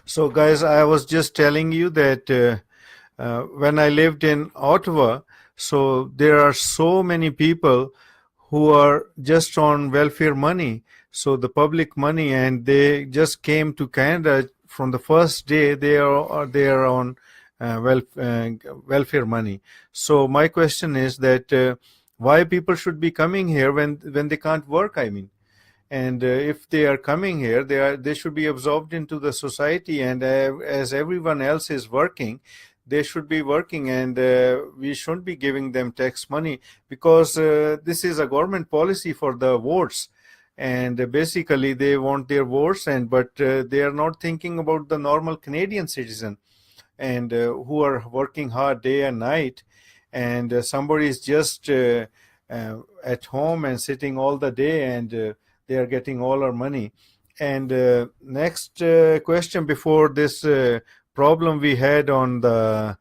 So, guys, I was just telling you that when I lived in Ottawa, so there are so many people who are just on welfare money, so the public money, and they just came to Canada from the first day. They are on welfare money. So my question is that why people should be coming here when they can't work? I mean, and if they are coming here, they should be absorbed into the society, and as everyone else is working, they should be working, and we shouldn't be giving them tax money, because this is a government policy for the votes, and basically they want their votes, and but they are not thinking about the normal Canadian citizen, and who are working hard day and night, and somebody is just at home and sitting all the day, and they are getting all our money. And next question, before this problem we had on the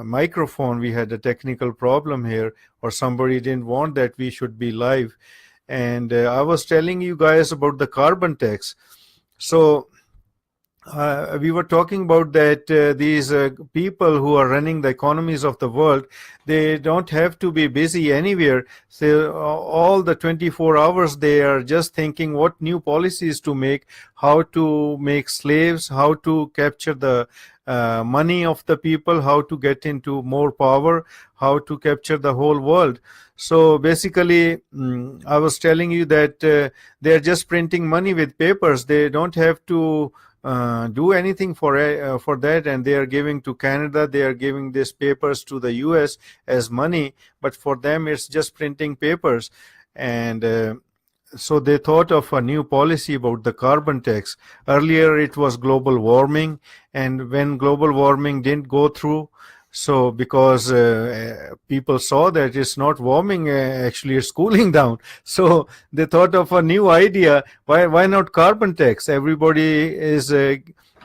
microphone, we had a technical problem here, or somebody didn't want that we should be live, and I was telling you guys about the carbon tax. So we were talking about that these people who are running the economies of the world, they don't have to be busy anywhere. So all the 24 hours they are just thinking what new policies to make, how to make slaves, how to capture the money of the people, how to get into more power, how to capture the whole world. So basically, I was telling you that they're just printing money with papers. They don't have to do anything for that, and they are giving to Canada. They are giving these papers to the U.S. as money, but for them it's just printing papers. And so they thought of a new policy about the carbon tax. Earlier it was global warming, and when global warming didn't go through, so because people saw that it's not warming, actually it's cooling down. So they thought of a new idea. Why not carbon tax? Everybody is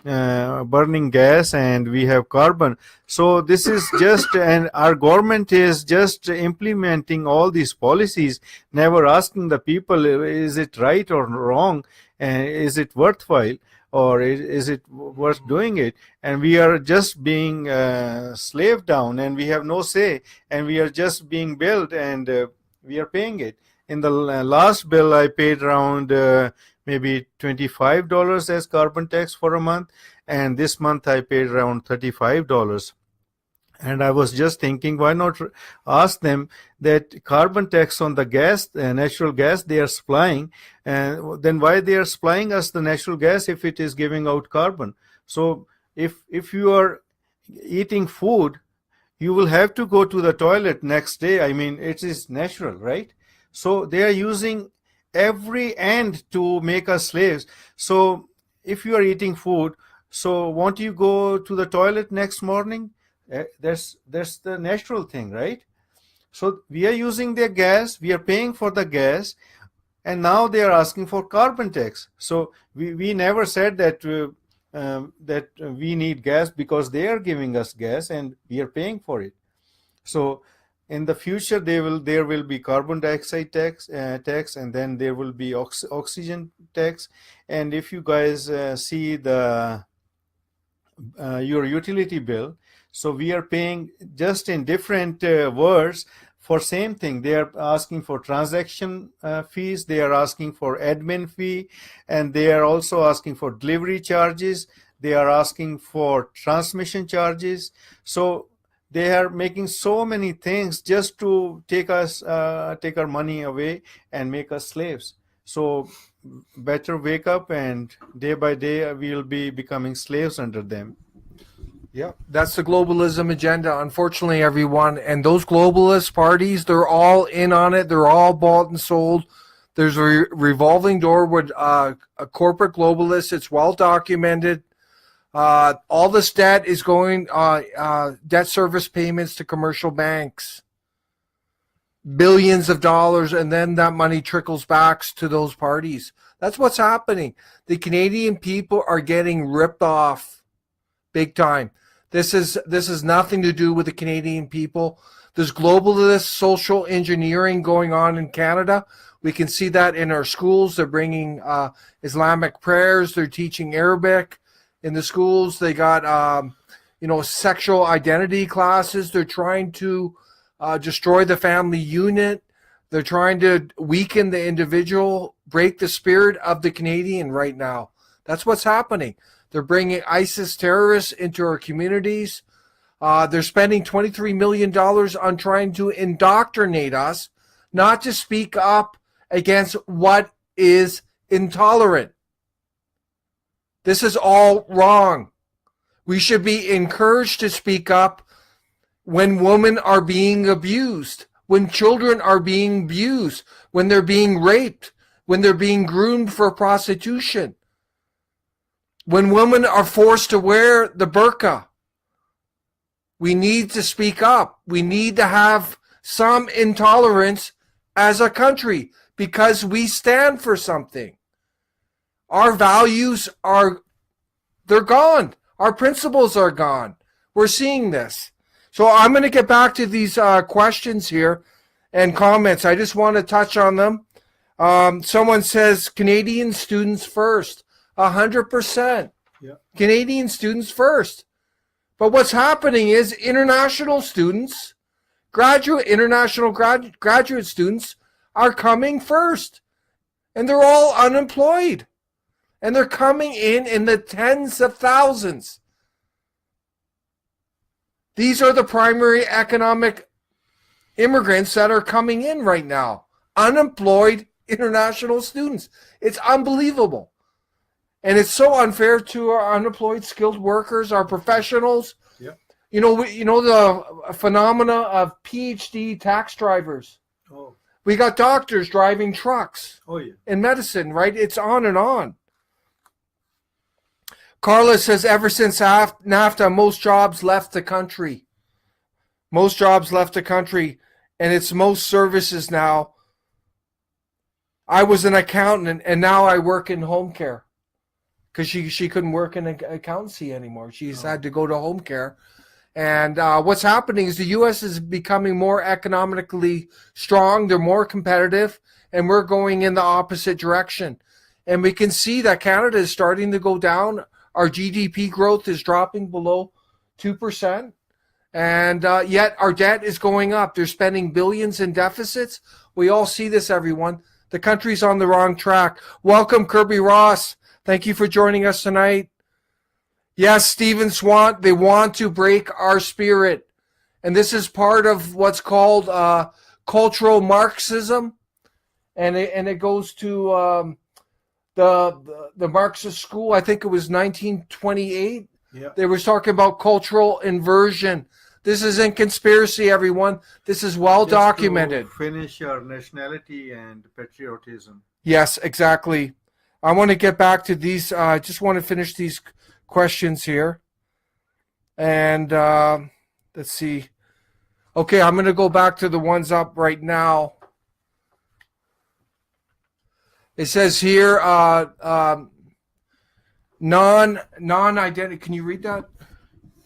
burning gas, and we have carbon. So this is just, and our government is just implementing all these policies, never asking the people, is it right or wrong, and is it worthwhile, or is it worth doing it? And we are just being slaved down, and we have no say, and we are just being billed, and we are paying it. In the last bill I paid around maybe $25 as carbon tax for a month, and this month I paid around $35. And I was just thinking, why not ask them that carbon tax on the gas, natural gas they are supplying, and then why they are supplying us the natural gas if it is giving out carbon? So if you are eating food, you will have to go to the toilet next day. I mean, it is natural, right? So they are using every end to make us slaves. So if you are eating food, so won't you go to the toilet next morning? That's the natural thing, right? So we are using their gas, we are paying for the gas, and now they are asking for carbon tax. So we never said that that we need gas, because they are giving us gas and we are paying for it. So in the future there will be carbon dioxide tax, and then there will be oxygen tax. And if you guys see the your utility bill, so we are paying just in different words for same thing. They are asking for transaction fees, they are asking for admin fee, and they are also asking for delivery charges, they are asking for transmission charges. So they are making so many things just to take our money away and make us slaves. So better wake up, and day by day we will be becoming slaves under them. Yeah, that's the globalism agenda, unfortunately, everyone. And those globalist parties, they're all in on it. They're all bought and sold. There's a revolving door with a corporate globalist. It's well documented. All this debt is going, debt service payments to commercial banks, billions of dollars, and then that money trickles back to those parties. That's what's happening. The Canadian people are getting ripped off big time. This is nothing to do with the Canadian people. There's globalist social engineering going on in Canada. We can see that in our schools. They're bringing Islamic prayers. They're teaching Arabic. in the schools. They got, sexual identity classes. They're trying to destroy the family unit. They're trying to weaken the individual, break the spirit of the Canadian right now. That's what's happening. They're bringing ISIS terrorists into our communities. They're spending $23 million on trying to indoctrinate us, not to speak up against what is intolerant. This is all wrong. We should be encouraged to speak up when women are being abused, when children are being abused, when they're being raped, when they're being groomed for prostitution, when women are forced to wear the burqa. We need to speak up. We need to have some intolerance as a country because we stand for something. Our values they're gone. Our principles are gone. We're seeing this. So I'm going to get back to these questions here and comments. I just want to touch on them. Someone says Canadian students first. 100%. Yeah. Canadian students first. But what's happening is international students, international graduate students are coming first. And they're all unemployed. And they're coming in the tens of thousands. These are the primary economic immigrants that are coming in right now. Unemployed international students. It's unbelievable. And it's so unfair to our unemployed skilled workers, our professionals. Yeah. The phenomena of PhD tax drivers. Oh. We got doctors driving trucks. Oh, yeah. In medicine, right? It's on and on. Carla says, ever since NAFTA, most jobs left the country. Most jobs left the country, and it's most services now. I was an accountant, and now I work in home care because she couldn't work in accountancy anymore. She's had to go to home care. And what's happening is the U.S. is becoming more economically strong. They're more competitive, and we're going in the opposite direction. And we can see that Canada is starting to go down. Our GDP growth is dropping below 2%. And yet our debt is going up. They're spending billions in deficits. We all see this, everyone. The country's on the wrong track. Welcome, Kirby Ross. Thank you for joining us tonight. Yes, Stephen Swant, they want to break our spirit. And this is part of what's called cultural Marxism. And it goes to the Marxist school. I think it was 1928. Yeah. They were talking about cultural inversion. This isn't conspiracy, everyone. This is well documented. To finish our nationality and patriotism. Yes, exactly. I want to get back to these. I just want to finish these questions here. And let's see. Okay, I'm going to go back to the ones up right now. It says here, non-identity. Can you read that?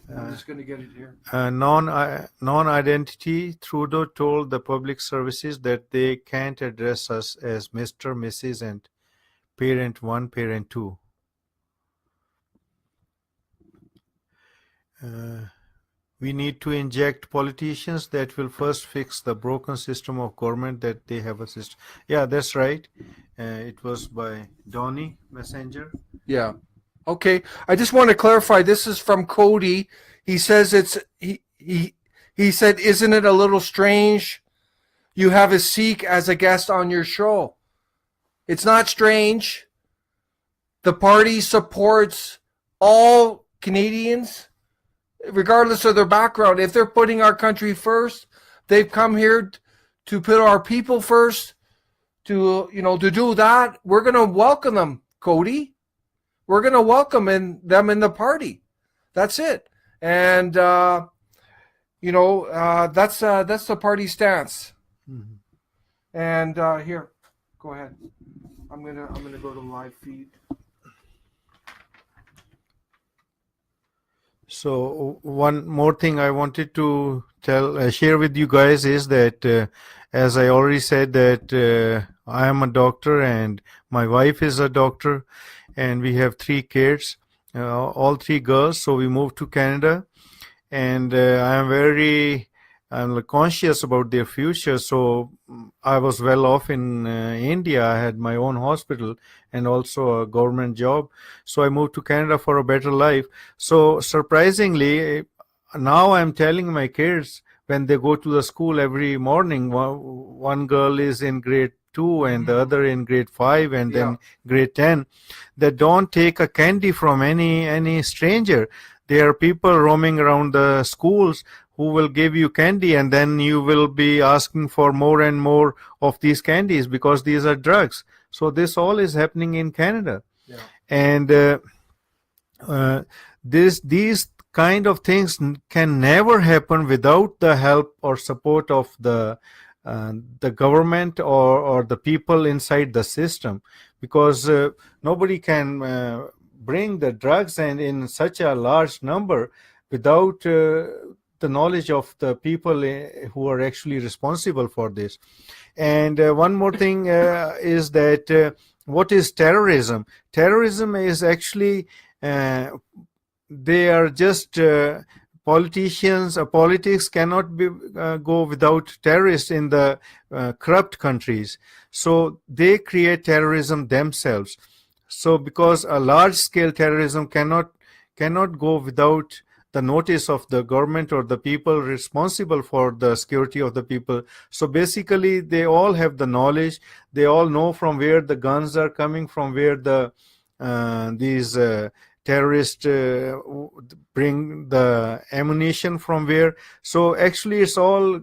I'm just going to get it here. Non-identity. Trudeau told the public services that they can't address us as Mr., Mrs. and Parent 1, Parent 2. We need to inject politicians that will first fix the broken system of government that they have a system. Yeah, that's right. It was by Donny Messenger. Yeah. Okay. I just want to clarify. This is from Cody. He says he said, isn't it a little strange you have a Sikh as a guest on your show? It's not strange. The party supports all Canadians, regardless of their background. If they're putting our country first, they've come here to put our people first, to do that. We're going to welcome them, Cody. We're going to welcome them in the party. That's it. And, that's the party stance. Mm-hmm. And here, go ahead. I'm gonna go to live feed. So one more thing I wanted to share with you guys is that, as I already said, that I am a doctor and my wife is a doctor, and we have 3 kids. all three girls. So we moved to Canada, and I'm conscious about their future. So I was well off in India. I had my own hospital and also a government job. So I moved to Canada for a better life. So surprisingly, now I'm telling my kids when they go to the school every morning, one girl is in grade 2 and the other in grade 5 and then grade 10, that don't take a candy from any stranger. There are people roaming around the schools who will give you candy, and then you will be asking for more and more of these candies because these are drugs. So this all is happening in Canada. Yeah. And these kind of things can never happen without the help or support of the government or the people inside the system, because nobody can bring the drugs and in such a large number without the knowledge of the people who are actually responsible for this. And one more thing is that what is terrorism? Terrorism is actually they are just politicians. Politics cannot go without terrorists in the corrupt countries. So they create terrorism themselves. So because a large-scale terrorism cannot go without the notice of the government or the people responsible for the security of the people. So basically, they all have the knowledge. They all know from where the guns are coming, from where these terrorists bring the ammunition from where. So actually, it's all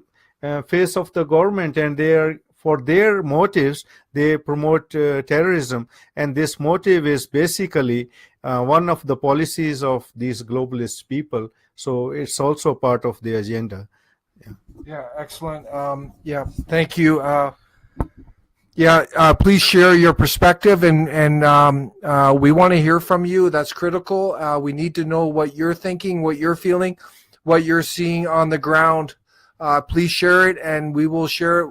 face of the government, and they are, for their motives, they promote terrorism. And this motive is basically one of the policies of these globalist people. So it's also part of the agenda. Yeah, excellent. Thank you. Please share your perspective, and we want to hear from you. That's critical. We need to know what you're thinking, what you're feeling, what you're seeing on the ground. Please share it, and we will share it,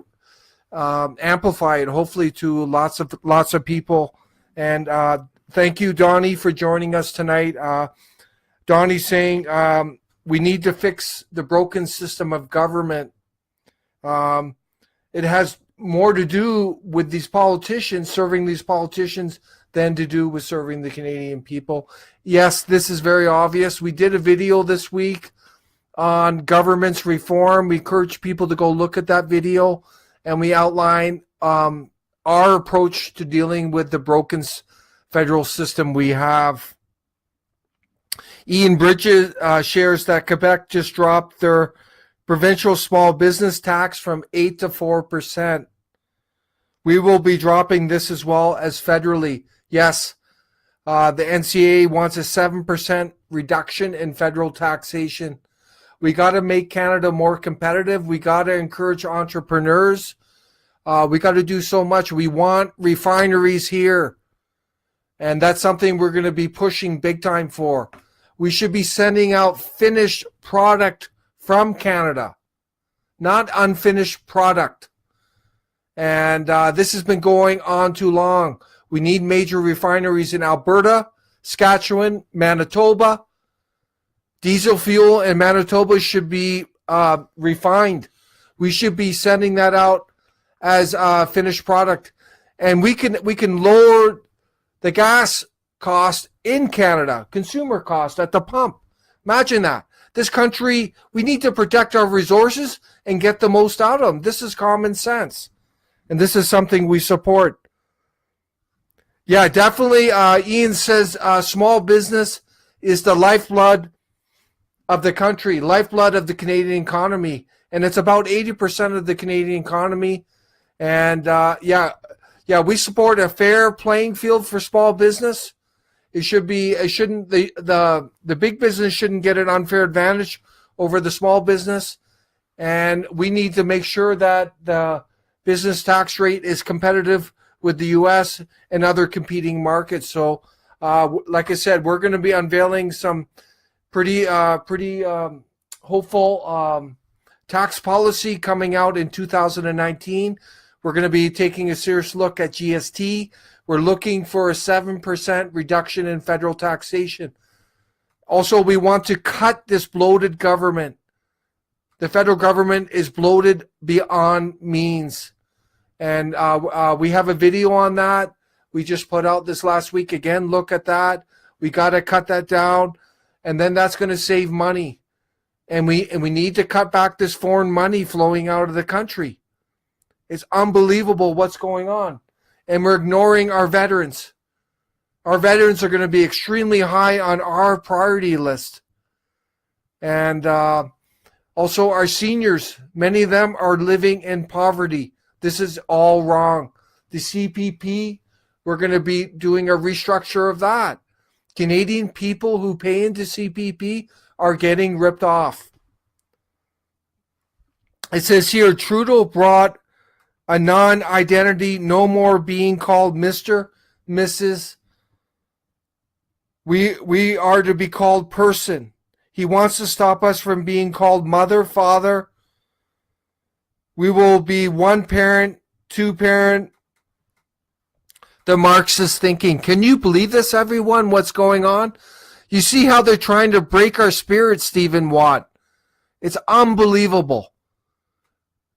amplify it, hopefully to lots of people. And thank you, Donnie, for joining us tonight. Donnie's saying we need to fix the broken system of government. It has more to do with these politicians, serving these politicians, than to do with serving the Canadian people. Yes, this is very obvious. We did a video this week on government's reform. We encourage people to go look at that video, and we outline our approach to dealing with the broken federal system we have. Ian Bridges shares that Quebec just dropped their provincial small business tax from 8 to 4%. We will be dropping this as well as federally. Yes, the NCA wants a 7% reduction in federal taxation. We got to make Canada more competitive. We got to encourage entrepreneurs. We got to do so much. We want refineries here. And that's something we're going to be pushing big time for. We should be sending out finished product from Canada, not unfinished product. And this has been going on too long. We need major refineries in Alberta, Saskatchewan, Manitoba. Diesel fuel in Manitoba should be refined. We should be sending that out as a finished product. And we can lower the gas cost in Canada, consumer cost at the pump. Imagine that. This country, we need to protect our resources and get the most out of them. This is common sense. And this is something we support. Yeah, definitely. Ian says small business is the lifeblood of the country, lifeblood of the Canadian economy. And it's about 80% of the Canadian economy. And we support a fair playing field for small business. The big business shouldn't get an unfair advantage over the small business. And we need to make sure that the business tax rate is competitive with the U.S. and other competing markets. So, like I said, we're going to be unveiling some pretty hopeful tax policy coming out in 2019. We're going to be taking a serious look at GST. We're looking for a 7% reduction in federal taxation. Also, we want to cut this bloated government. The federal government is bloated beyond means. And we have a video on that. We just put out this last week. Again, look at that. We got to cut that down. And then that's going to save money. And we need to cut back this foreign money flowing out of the country. It's unbelievable what's going on. And we're ignoring our veterans. Our veterans are going to be extremely high on our priority list. And also our seniors, many of them are living in poverty. This is all wrong. The CPP, we're going to be doing a restructure of that. Canadian people who pay into CPP are getting ripped off. It says here, Trudeau brought a non-identity, no more being called Mr., Mrs. We are to be called person. He wants to stop us from being called mother, father. We will be one parent, two parent. The Marxist thinking. Can you believe this, everyone? What's going on? You see how they're trying to break our spirit, Stephen Watt. It's unbelievable.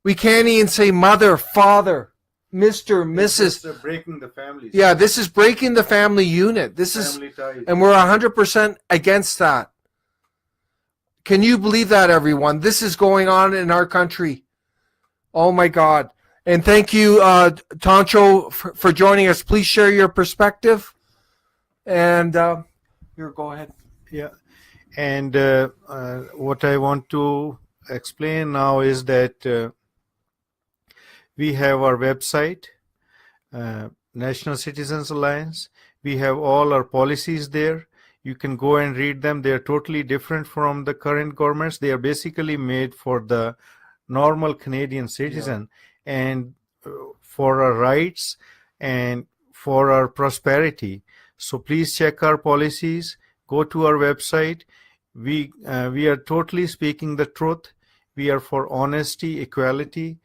We can't even say mother, father, Mr., Mrs. They're breaking the families. Yeah, this is breaking the family unit. This is, ties. and we're 100% against that. Can you believe that, everyone? This is going on in our country. Oh my God. And thank you, Toncho, for joining us. Please share your perspective. And here, go ahead. Yeah. And what I want to explain now is that we have our website, National Citizens Alliance. We have all our policies there. You can go and read them. They are totally different from the current governments. They are basically made for the normal Canadian citizen and for our rights and for our prosperity. So please check our policies. Go to our website. We are totally speaking the truth. We are for honesty, equality,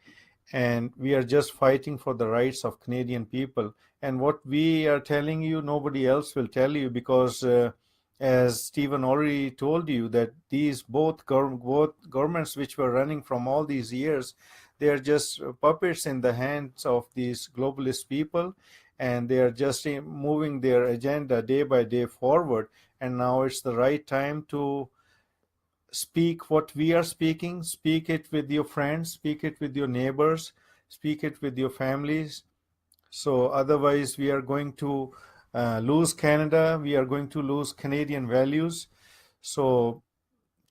and we are just fighting for the rights of Canadian people. And what we are telling you, nobody else will tell you, because as Stephen already told you, that these both governments which were running from all these years, they are just puppets in the hands of these globalist people, and they are just moving their agenda day by day forward. And now it's the right time to speak what we are speaking. Speak it with your friends, speak it with your neighbors, speak it with your families. So otherwise we are going to lose Canada. We are going to lose Canadian values. So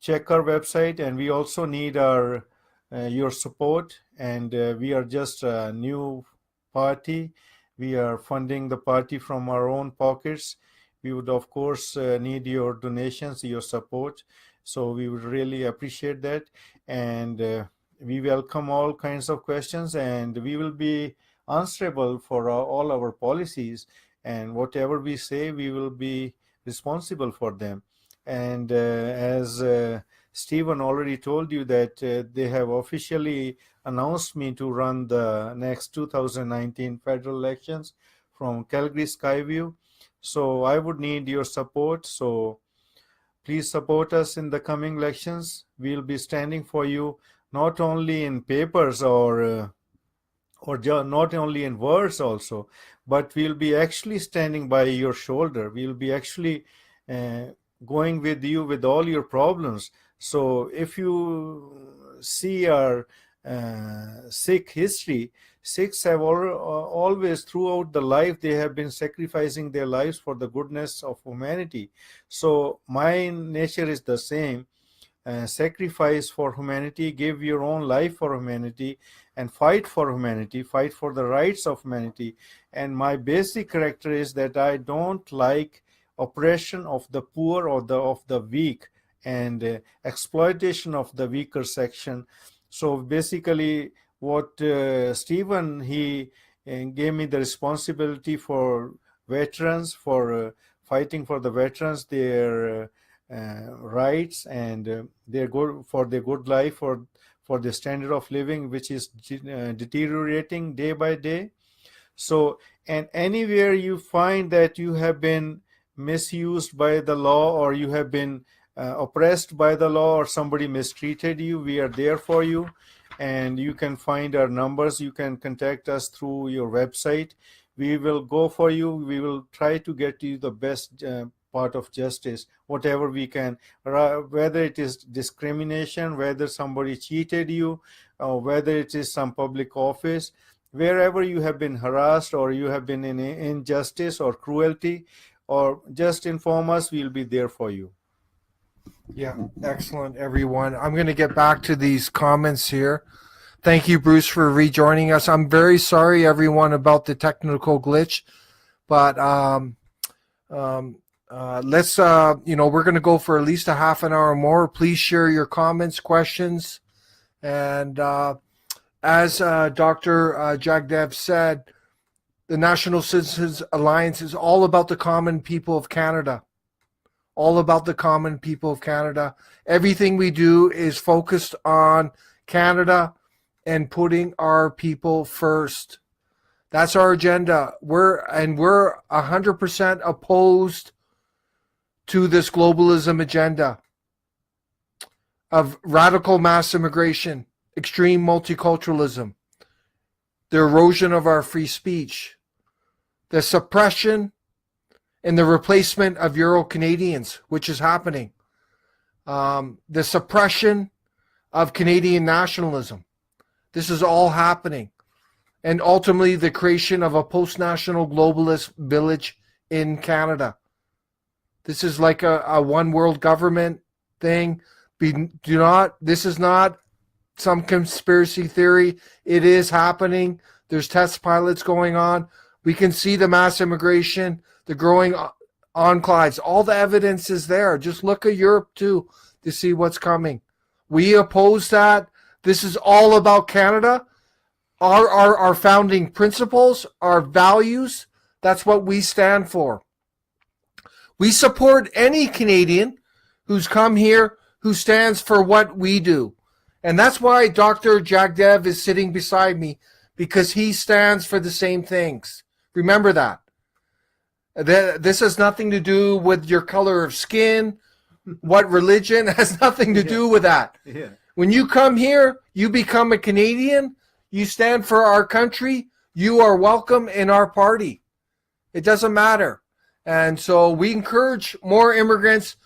check our website, and we also need your support. And we are just a new party. We are funding the party from our own pockets. We would of course need your donations, your support. So we would really appreciate that. And we welcome all kinds of questions, and we will be answerable for all our policies. And whatever we say, we will be responsible for them. And as Stephen already told you, that they have officially announced me to run the next 2019 federal elections from Calgary Skyview. So I would need your support. So please support us in the coming elections. We'll be standing for you, not only in papers or not only in words also, but we'll be actually standing by your shoulder. We'll be actually going with you with all your problems. So if you see our Sikh history, Sikhs have always throughout the life, they have been sacrificing their lives for the goodness of humanity. So my nature is the same. Sacrifice for humanity, give your own life for humanity, and fight for humanity, fight for the rights of humanity. And my basic character is that I don't like oppression of the poor or of the weak, and exploitation of the weaker section. So basically what Stephen, he gave me the responsibility for veterans, for fighting for the veterans, their rights, and their good life, for the standard of living, which is deteriorating day by day. So, and anywhere you find that you have been misused by the law, or you have been oppressed by the law, or somebody mistreated you, we are there for you. And you can find our numbers. You can contact us through your website. We will go for you. We will try to get you the best part of justice, whatever we can, whether it is discrimination, whether somebody cheated you, or whether it is some public office. Wherever you have been harassed, or you have been in injustice or cruelty, or just inform us. We'll be there for you. Yeah, excellent, everyone. I'm going to get back to these comments here. Thank you, Bruce, for rejoining us. I'm very sorry, everyone, about the technical glitch, but let's, we're going to go for at least a half an hour more. Please share your comments, questions, and as Dr. Jagdev said, the National Citizens Alliance is all about the common people of Canada. All about the common people of Canada. Everything we do is focused on Canada and putting our people first. That's our agenda. We're 100% opposed to this globalism agenda of radical mass immigration, extreme multiculturalism, the erosion of our free speech, the suppression and the replacement of Euro-Canadians, which is happening, the suppression of Canadian nationalism. This is all happening. And ultimately, the creation of a post-national globalist village in Canada. This is like a one-world government thing. This is not some conspiracy theory. It is happening. There's test pilots going on. We can see the mass immigration, the growing enclaves. All the evidence is there. Just look at Europe too to see what's coming. We oppose that. This is all about Canada. Our founding principles, our values, that's what we stand for. We support any Canadian who's come here who stands for what we do. And that's why Dr. Jagdev is sitting beside me, because he stands for the same things. Remember that. This has nothing to do with your color of skin, what religion, has nothing to do with that. Yeah. When you come here, you become a Canadian, you stand for our country, you are welcome in our party. It doesn't matter. And so we encourage more immigrants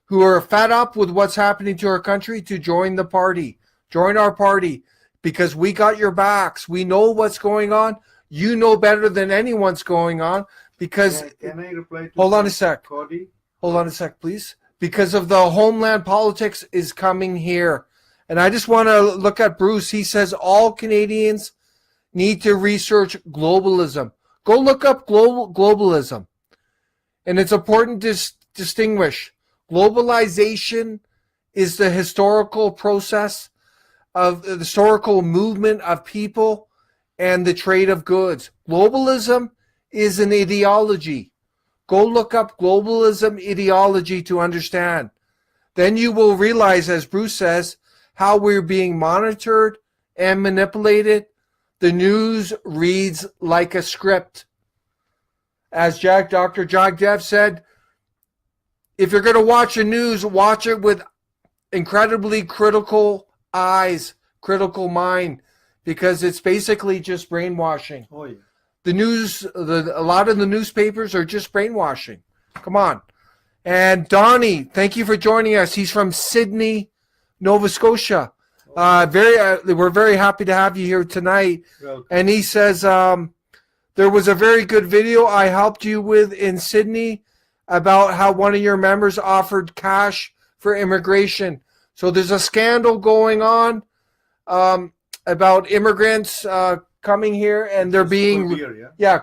who are fed up with what's happening to our country to join the party. Join our party, because we got your backs. We know what's going on. You know better than anyone's going on, because Can I reply to hold on a sec. Cody? Hold on a sec, please. Because of the homeland politics is coming here. And I just want to look at Bruce. He says all Canadians need to research globalism. Go look up globalism. And it's important to distinguish. Globalization is the historical process of the historical movement of people and the trade of goods. Globalism is an ideology. Go look up globalism ideology to understand. Then you will realize, as Bruce says, how we're being monitored and manipulated. The news reads like a script. As Dr. Jagdev said, if you're going to watch the news, watch it with incredibly critical eyes, critical mind, because it's basically just brainwashing. Oh, yeah. The news, a lot of the newspapers are just brainwashing. Come on. And Donnie, thank you for joining us. He's from Sydney, Nova Scotia. We're very happy to have you here tonight. Welcome. And he says, there was a very good video I helped you with in Sydney about how one of your members offered cash for immigration. So there's a scandal going on about immigrants coming here, and they're being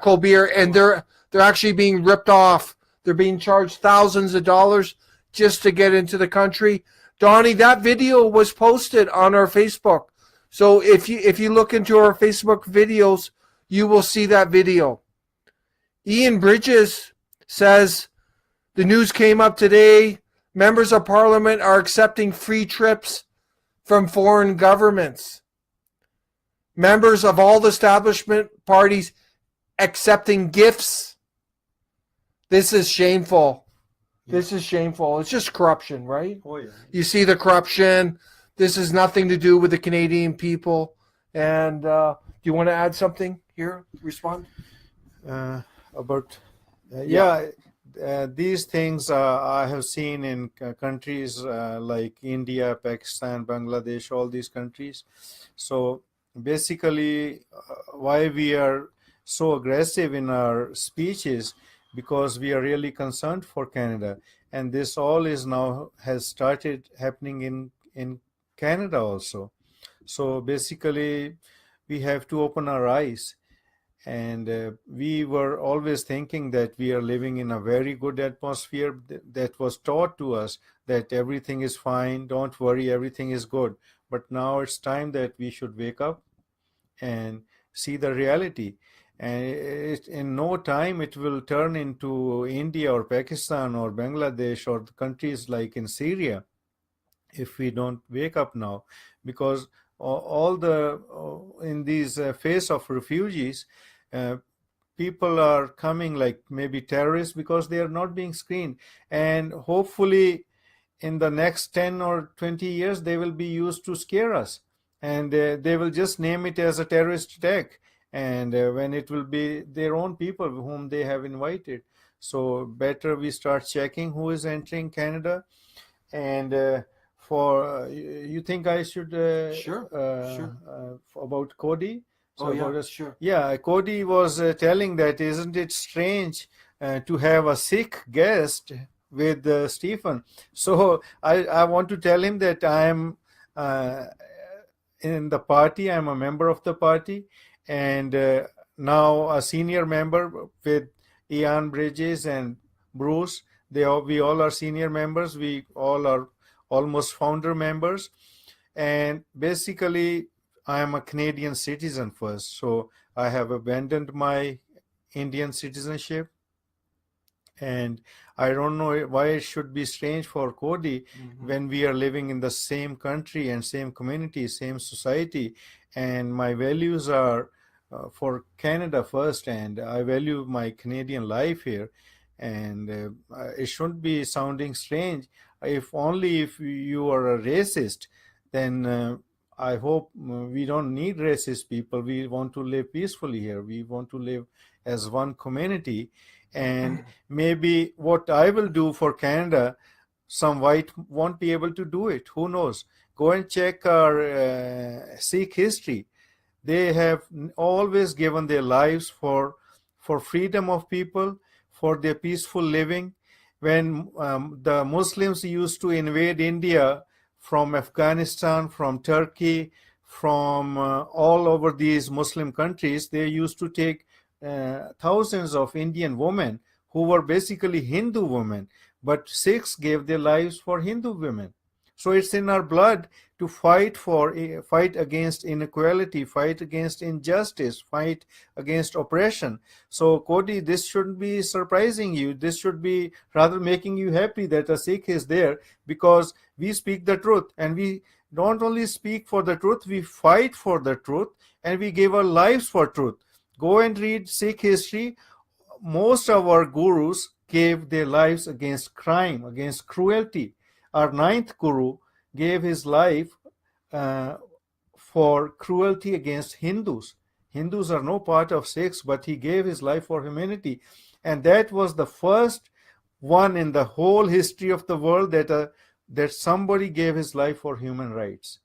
Colbert, and they're actually being ripped off. They're being charged thousands of dollars just to get into the country. Donnie, that video was posted on our Facebook. So if you look into our Facebook videos, you will see that video. Ian Bridges says, the news came up today. Members of Parliament are accepting free trips from foreign governments. Members of all the establishment parties accepting gifts. This is shameful. This is shameful. It's just corruption, right? Oh yeah. You see the corruption. This has nothing to do with the Canadian people. And do you want to add something here? Respond? About these things I have seen in countries like India, Pakistan, Bangladesh, all these countries. So basically, why we are so aggressive in our speeches, because we are really concerned for Canada, and this all is now has started happening in Canada also. So basically, we have to open our eyes. And we were always thinking that we are living in a very good atmosphere that was taught to us that everything is fine, don't worry, everything is good. But now it's time that we should wake up and see the reality. And in no time it will turn into India or Pakistan or Bangladesh or the countries like in Syria if we don't wake up now, because all the in these phase of refugees, uh, people are coming like maybe terrorists because they are not being screened, and hopefully in the next 10 or 20 years they will be used to scare us, and they will just name it as a terrorist attack, and when it will be their own people whom they have invited. So better we start checking who is entering Canada. And for you think I should Sure. about Cody? So Oh, yeah, about sure. Yeah, Cody was telling that isn't it strange to have a Sikh guest with Stephen? So I want to tell him that I'm uh, in the party. I'm a member of the party, and now a senior member with Ian Bridges and Bruce. We all are senior members. We all are almost founder members, and basically I am a Canadian citizen first. So I have abandoned my Indian citizenship, and I don't know why it should be strange for Cody when we are living in the same country and same community, same society. And my values are for Canada first, and I value my Canadian life here. And it shouldn't be sounding strange. If only if you are a racist, then I hope we don't need racist people. We want to live peacefully here. We want to live as one community. And maybe what I will do for Canada, some white won't be able to do it. Who knows? Go and check our Sikh history. They have always given their lives for freedom of people, for their peaceful living. When the Muslims used to invade India from Afghanistan, from Turkey, from all over these Muslim countries, they used to take thousands of Indian women who were basically Hindu women, but Sikhs gave their lives for Hindu women. So it's in our blood to fight against inequality, fight against injustice, fight against oppression. So Cody, this shouldn't be surprising you. This should be rather making you happy that a Sikh is there, because we speak the truth, and we don't only speak for the truth, we fight for the truth, and we give our lives for truth. Go and read Sikh history. Most of our gurus gave their lives against crime, against cruelty. Our ninth guru gave his life uh, for cruelty against Hindus. Hindus are no part of Sikhs, but he gave his life for humanity. And that was the first one in the whole history of the world that somebody gave his life for human rights.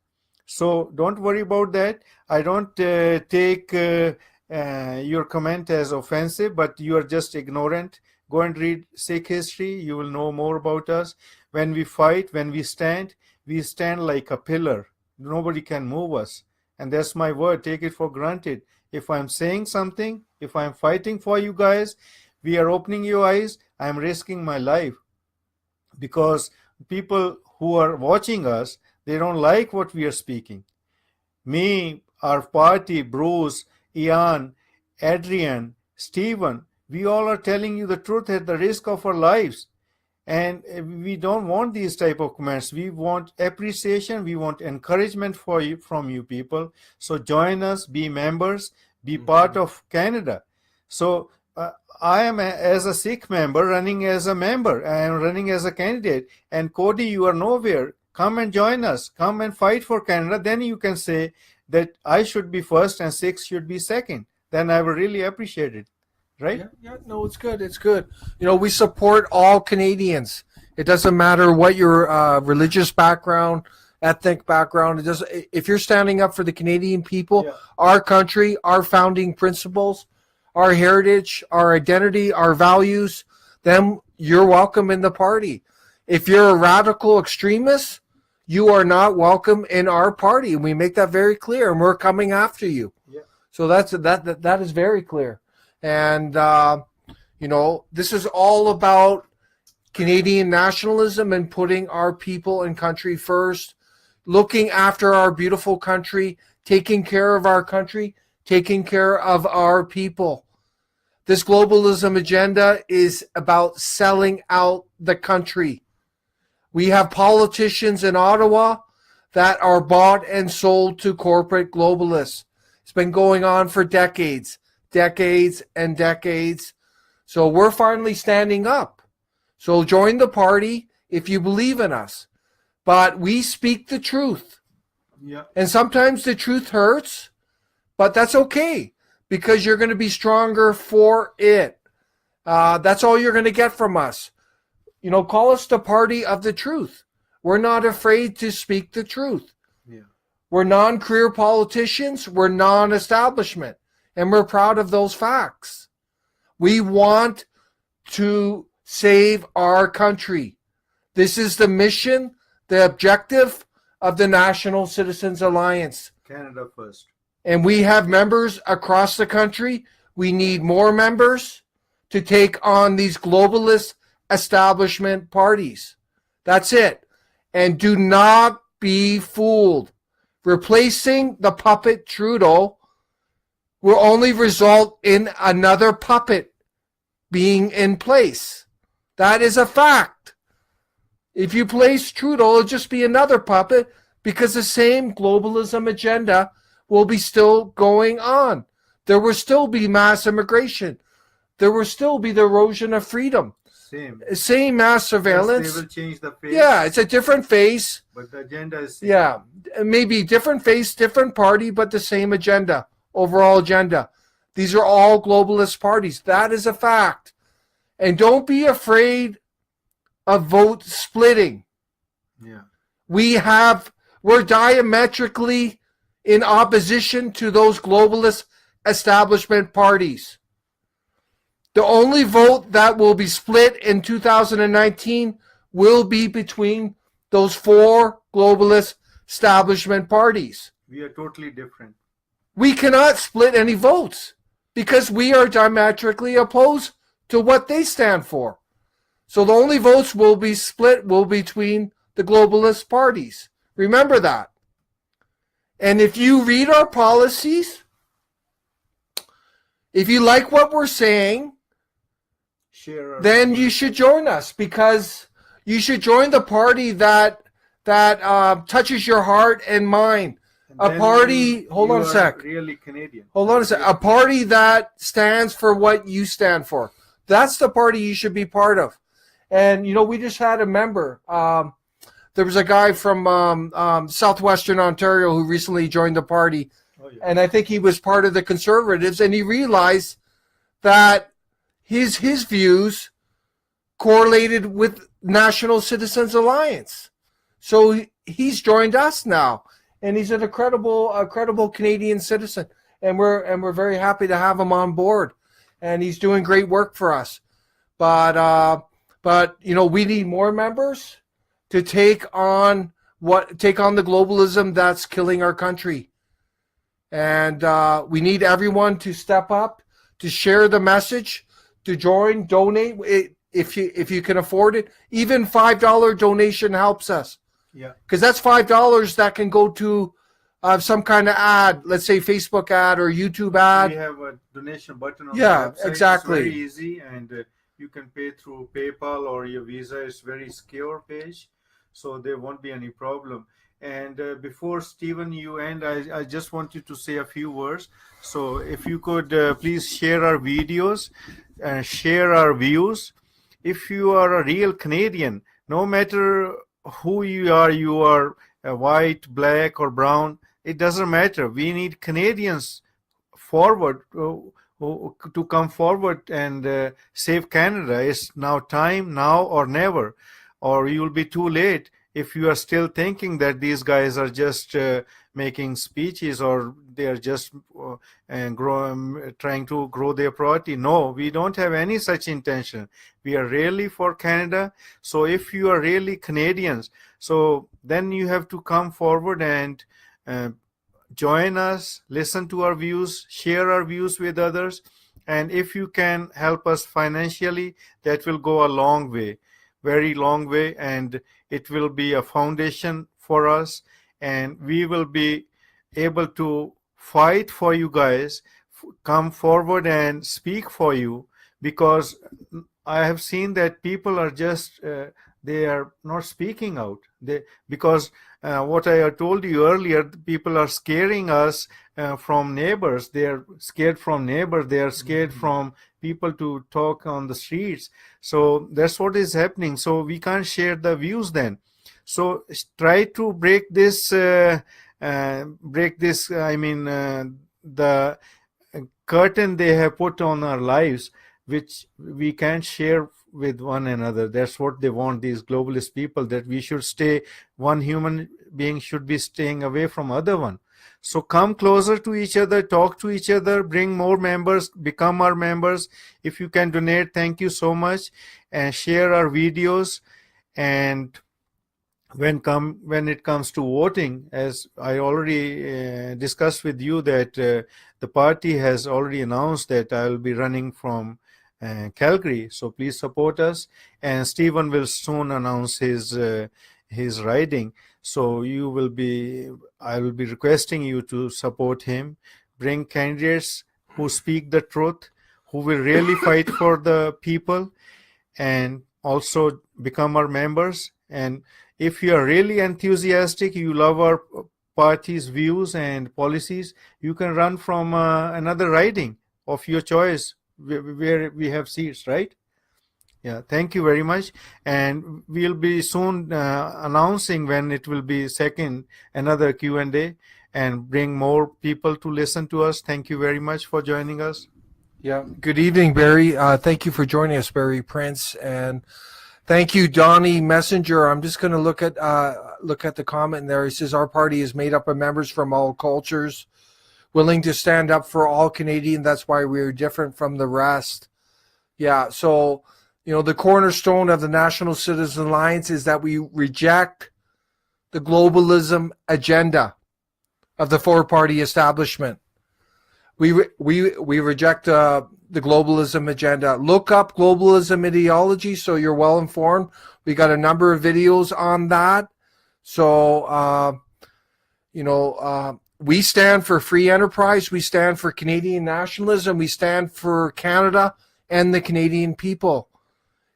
So don't worry about that. I don't take your comment as offensive, but you are just ignorant. Go and read Sikh history. You will know more about us. When we fight, when we stand like a pillar. Nobody can move us. And that's my word. Take it for granted. If I'm saying something, if I'm fighting for you guys, we are opening your eyes. I'm risking my life, because people who are watching us, they don't like what we are speaking. Me, our party, Bruce, Ian, Adrian, Stephen, we all are telling you the truth at the risk of our lives. And we don't want these type of comments. We want appreciation. We want encouragement from you people. So join us, be members, be part of Canada. So I am as a Sikh member running as a member. I am running as a candidate. And Cody, you are nowhere. Come and join us. Come and fight for Canada. Then you can say that I should be first and Sikhs should be second. Then I will really appreciate it. Right? No, it's good. It's good. We support all Canadians. It doesn't matter what your religious background, ethnic background. It doesn't. If you're standing up for the Canadian people, our country, our founding principles, our heritage, our identity, our values, then you're welcome in the party. If you're a radical extremist, you are not welcome in our party. And we make that very clear, and we're coming after you. Yeah. So that is very clear. And, this is all about Canadian nationalism and putting our people and country first, looking after our beautiful country, taking care of our country, taking care of our people. This globalism agenda is about selling out the country. We have politicians in Ottawa that are bought and sold to corporate globalists. It's been going on for decades and decades. So we're finally standing up. So join the party if you believe in us. But we speak the truth. Yeah. And sometimes the truth hurts, but that's okay because you're going to be stronger for it. That's all you're going to get from us. Call us the party of the truth. We're not afraid to speak the truth. Yeah. We're non-career politicians. We're non-establishment. And we're proud of those facts. We want to save our country. This is the mission, the objective of the National Citizens Alliance. Canada first. And we have members across the country. We need more members to take on these globalist establishment parties. That's it. And do not be fooled. Replacing the puppet Trudeau will only result in another puppet being in place. That is a fact. If you place Trudeau, it'll just be another puppet because the same globalism agenda will be still going on. There will still be mass immigration. There will still be the erosion of freedom. Same mass surveillance. Yes, they will change the face. Yeah, it's a different face. But the agenda is same. Yeah, maybe different face, different party, but the same agenda, overall agenda. These are all globalist parties. That is a fact. And don't be afraid of vote splitting. Yeah. We're diametrically in opposition to those globalist establishment parties. The only vote that will be split in 2019 will be between those four globalist establishment parties. We are totally different. We cannot split any votes because we are diametrically opposed to what they stand for. So the only votes will be split will be between the globalist parties. Remember that. And if you read our policies, if you like what we're saying, then you should join us because you should join the party that touches your heart and mind. A party, hold on a sec. Really Canadian. Hold on a sec. A party that stands for what you stand for. That's the party you should be part of. And, we just had a member. There was a guy from southwestern Ontario who recently joined the party. Oh, yeah. And I think he was part of the Conservatives. And he realized that his views correlated with National Citizens Alliance. So he's joined us now. And he's a credible Canadian citizen. And we're very happy to have him on board. And he's doing great work for us. But we need more members to take on the globalism that's killing our country. And we need everyone to step up, to share the message, to join, donate if you can afford it. Even $5 donation helps us. Yeah. Because that's $5 that can go to some kind of ad, let's say Facebook ad or YouTube ad. We have a donation button on the website. Exactly. It's very easy, and you can pay through PayPal or your Visa. It's very secure page. so there won't be any problem. And before Stephen, you end, I just want you to say a few words. So if you could please share our videos, share our views. If you are a real Canadian, no matter who you are white, black, or brown, it doesn't matter. We need Canadians forward to come forward and save Canada. It's now time, now or never, or you'll be too late if you are still thinking that these guys are just making speeches or they are just trying to grow their party. No, we don't have any such intention. We are really for Canada. So if you are really Canadians, so then you have to come forward and join us, listen to our views, share our views with others. And if you can help us financially, that will go a long way, very long way. And it will be a foundation for us. And we will be able to fight for you guys, come forward and speak for you, because I have seen that people are just, they are not speaking out. Because what I told you earlier, people are scaring us from neighbors. They are scared from neighbors. They are scared from people to talk on the streets. So that's what is happening. So we can't share the views then. So try to break this. The curtain they have put on our lives, which we can't share with one another. That's what they want, these globalist people, that we should stay, one human being should be staying away from other one. So come closer to each other, talk to each other, bring more members, become our members. If you can donate, thank you so much, and share our videos. And when it comes to voting, as I already discussed with you, that the party has already announced that I will be running from Calgary, so please support us. And Stephen will soon announce his riding, so I will be requesting you to support him. Bring candidates who speak the truth, who will really fight for the people, and also become our members. And if you are really enthusiastic, you love our party's views and policies, you can run from another riding of your choice where we have seats, right? Yeah, thank you very much. And we'll be soon announcing when it will be another Q&A, and bring more people to listen to us. Thank you very much for joining us. Yeah. Good evening, Barry. Thank you for joining us, Barry Prince, and thank you, Donnie Messenger. I'm just going to look at the comment there. He says our party is made up of members from all cultures, willing to stand up for all Canadian. That's why we're different from the rest. Yeah. So, the cornerstone of the National Citizen Alliance is that we reject the globalism agenda of the four-party establishment. We reject the globalism agenda. Look up globalism ideology so you're well informed. We got a number of videos on that. So, we stand for free enterprise. We stand for Canadian nationalism. We stand for Canada and the Canadian people.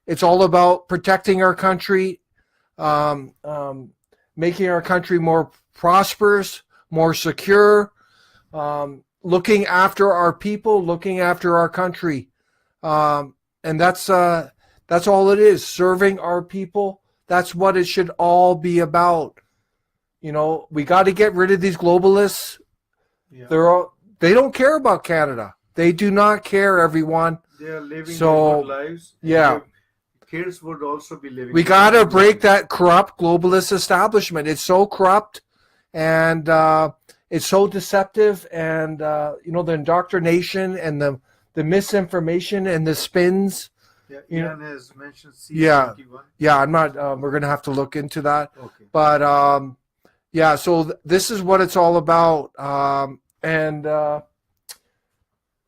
It's all about protecting our country, making our country more prosperous, more secure, looking after our people, looking after our country. And that's all it is, serving our people. That's what it should all be about. We got to get rid of these globalists. Yeah. They don't care about Canada. They do not care, everyone. They are living their good lives. Yeah. Kids would also be living. We got to break that corrupt globalist establishment. It's so corrupt, and it's so deceptive, and the indoctrination and the misinformation and the spins. Yeah, Ian has mentioned C21. Yeah, I'm not. We're gonna have to look into that. Okay. But so this is what it's all about.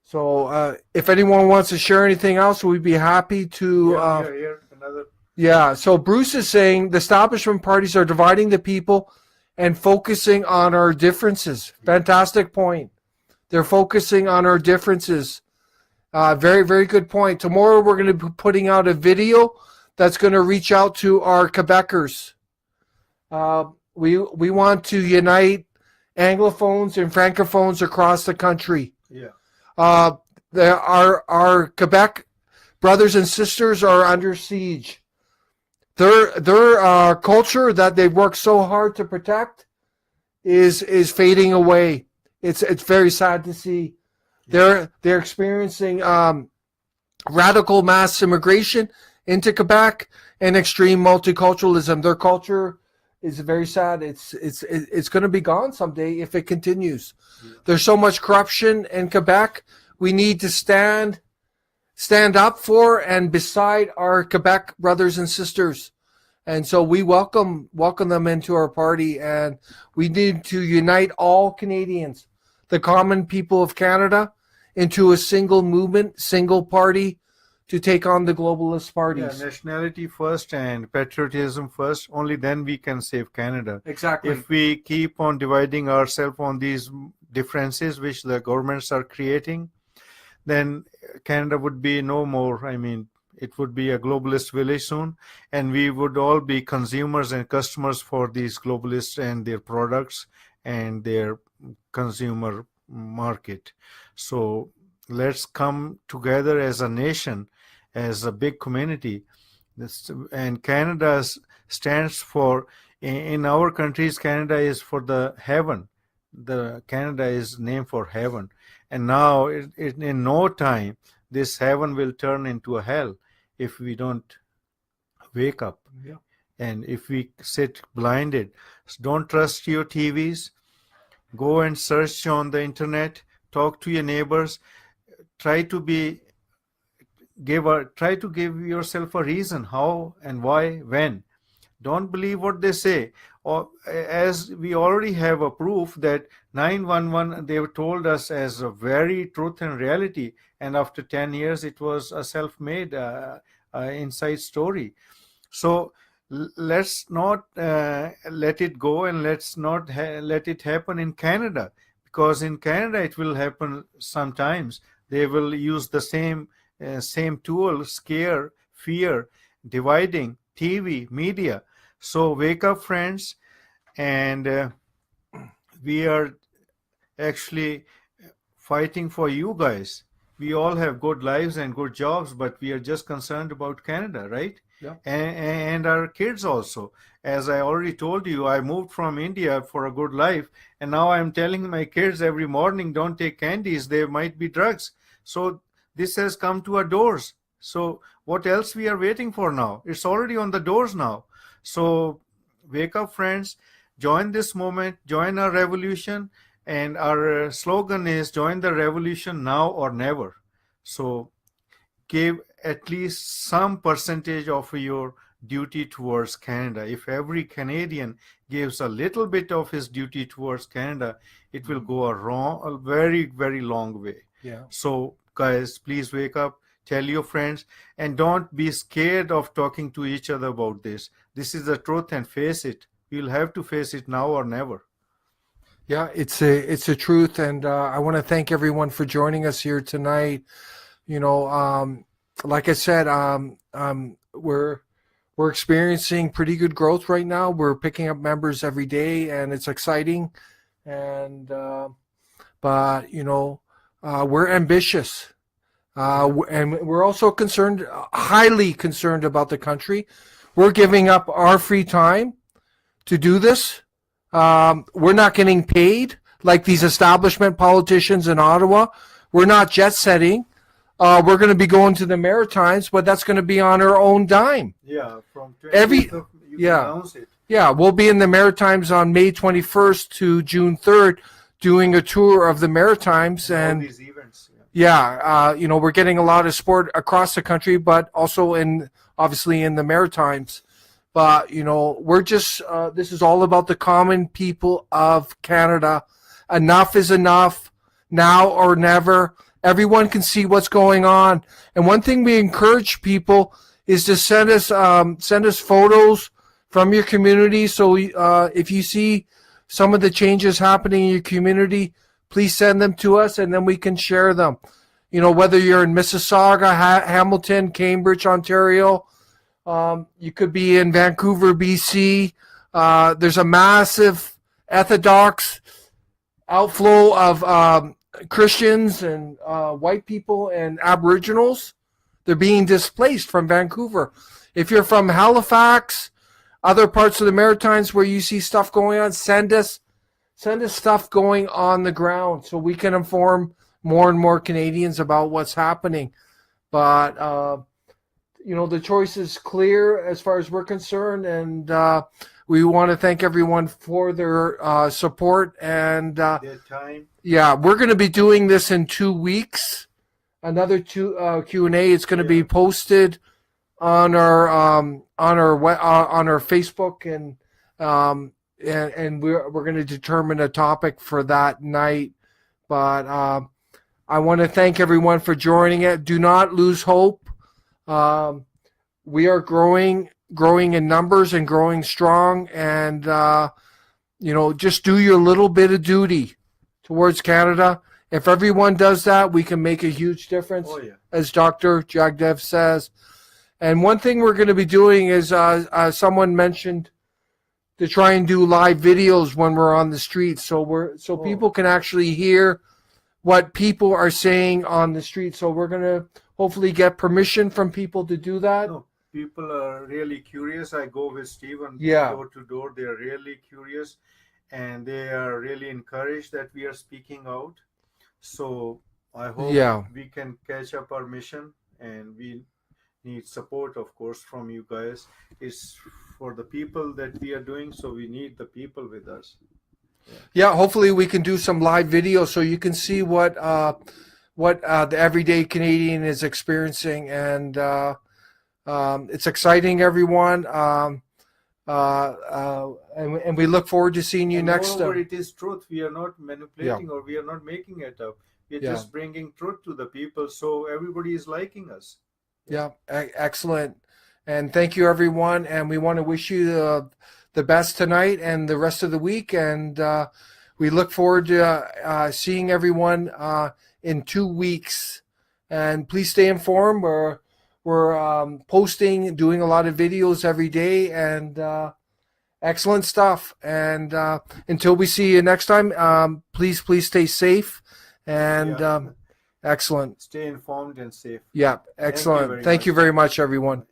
So if anyone wants to share anything else, we'd be happy to. So Bruce is saying the establishment parties are dividing the people and focusing on our differences. Fantastic point. They're focusing on our differences. Very, very good point. Tomorrow we're going to be putting out a video that's going to reach out to our Quebecers. We want to unite Anglophones and Francophones across the country. Yeah. Our Quebec brothers and sisters are under siege. Their culture that they've worked so hard to protect is fading away. It's very sad to see. They're experiencing radical mass immigration into Quebec and extreme multiculturalism. Their culture is very sad. It's going to be gone someday if it continues. Yeah. There's so much corruption in Quebec. We need to stand up for and beside our Quebec brothers and sisters. And so we welcome them into our party, and we need to unite all Canadians, the common people of Canada, into a single movement, single party to take on the globalist parties. Yeah, nationality first and patriotism first. Only then we can save Canada. Exactly. If we keep on dividing ourselves on these differences which the governments are creating, then Canada would be no more. I mean, it would be a globalist village soon, and we would all be consumers and customers for these globalists and their products and their consumer market. So let's come together as a nation, as a big community. And Canada stands for, in our countries, Canada is for the heaven. The Canada is named for heaven. And now, in no time, this heaven will turn into a hell if we don't wake up. Yeah. And if we sit blinded. Don't trust your TVs. Go and search on the internet. Talk to your neighbors. Try to give yourself a reason how and why, when. Don't believe what they say. Or, as we already have a proof that 911, they told us as a very truth and reality, and after 10 years it was a self-made inside story. So let's not let it go, and let's not let it happen in Canada, because in Canada it will happen sometimes. They will use the same tool: scare, fear, dividing, TV, media. So wake up, friends, and we are actually fighting for you guys. We all have good lives and good jobs, but we are just concerned about Canada, right? Yeah. And our kids also. As I already told you, I moved from India for a good life, and now I'm telling my kids every morning, don't take candies, there might be drugs. So this has come to our doors. So what else we are waiting for now? It's already on the doors now. So wake up, friends, join this movement, join our revolution, and our slogan is join the revolution now or never. So give at least some percentage of your duty towards Canada. If every Canadian gives a little bit of his duty towards Canada, it will go a very, very long way. Yeah. So guys, please wake up. Tell your friends, and don't be scared of talking to each other about this. This is the truth, and face it. We'll have to face it now or never. Yeah, it's a truth, and I want to thank everyone for joining us here tonight. You know, like I said, we're experiencing pretty good growth right now. We're picking up members every day, and it's exciting. And but you know, we're ambitious. And we're also highly concerned about the country. We're giving up our free time to do this. We're not getting paid like these establishment politicians in Ottawa. We're not jet setting. We're going to be going to the Maritimes, but that's going to be on our own dime. Yeah, from 20th announce it. Yeah, we'll be in the Maritimes on May 21st to June 3rd doing a tour of the Maritimes. And all these events. Yeah, you know, we're getting a lot of support across the country, but also obviously in the Maritimes. But, you know, we're just, this is all about the common people of Canada. Enough is enough, now or never. Everyone can see what's going on. And one thing we encourage people is to send us photos from your community. So if you see some of the changes happening in your community, please send them to us, and then we can share them. You know, whether you're in Mississauga, Hamilton, Cambridge, Ontario, you could be in Vancouver, BC, There's a massive orthodox outflow of Christians and white people and Aboriginals. They're being displaced from Vancouver. If you're from Halifax, other parts of the Maritimes where you see stuff going on, send us stuff going on the ground so we can inform more and more Canadians about what's happening. But the choice is clear as far as we're concerned, and we want to thank everyone for their support and Their time. Yeah, we're going to be doing this in 2 weeks. Another Q&A. It's going to be posted on our Facebook, and we're going to determine a topic for that night. But I want to thank everyone for joining it. Do not lose hope. We are growing in numbers and growing strong, and just do your little bit of duty towards Canada. If everyone does that, we can make a huge difference, as Dr. Jagdev says. And one thing we're going to be doing is, someone mentioned, to try and do live videos when we're on the street, so people can actually hear what people are saying on the street. So we're going to hopefully get permission from people to do that. No, people are really curious. I go with Stephen door to door. They are really curious, and they are really encouraged that we are speaking out. So I hope we can catch up our mission, and we need support, of course, from you guys. It's for the people that we are doing, so we need the people with us. Yeah, hopefully we can do some live videos so you can see what the everyday Canadian is experiencing, and it's exciting, everyone. And we look forward to seeing you next time. It is truth. We are not manipulating or we are not making it up. We are just bringing truth to the people, so everybody is liking us. Yeah, excellent. And thank you, everyone. And we want to wish you the best tonight and the rest of the week. And we look forward to seeing everyone in 2 weeks. And please stay informed. We're posting, doing a lot of videos every day, and excellent stuff. And until we see you next time, please stay safe. And excellent. Stay informed and safe. Yeah, excellent. Thank you very much, everyone.